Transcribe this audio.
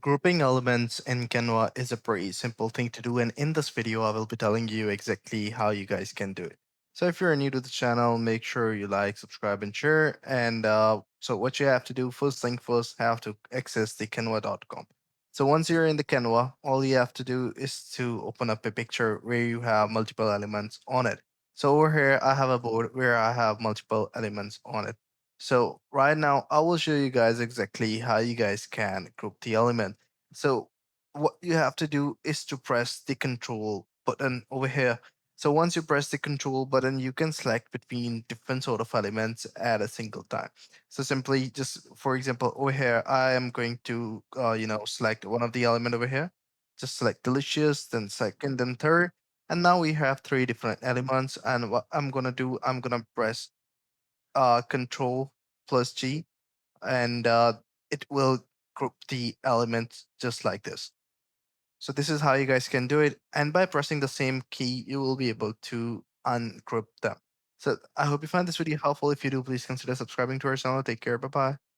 Grouping elements in Canva is a pretty simple thing to do, and in this video, I will be telling you exactly how you guys can do it. So, if you're new to the channel, make sure you like, subscribe, and share. And so, what you have to do first thing first, have to access the Canva.com. So, once you're in the Canva, all you have to do is to open up a picture where you have multiple elements on it. So, over here, I have a board where I have multiple elements on it. So right now, I will show you guys exactly how you guys can group the element. So what you have to do is to press the control button over here. So once you press the control button, you can select between different sort of elements at a single time. So simply just, for example, over here, I am going to, select one of the element over here. Just select delicious, then second, then third. And now we have three different elements. And what I'm going to do, I'm going to press Control plus G, and it will group the elements just like this. So this is how you guys can do it. And by pressing the same key, you will be able to ungroup them. So I hope you find this video helpful. If you do, please consider subscribing to our channel. Take care. Bye bye.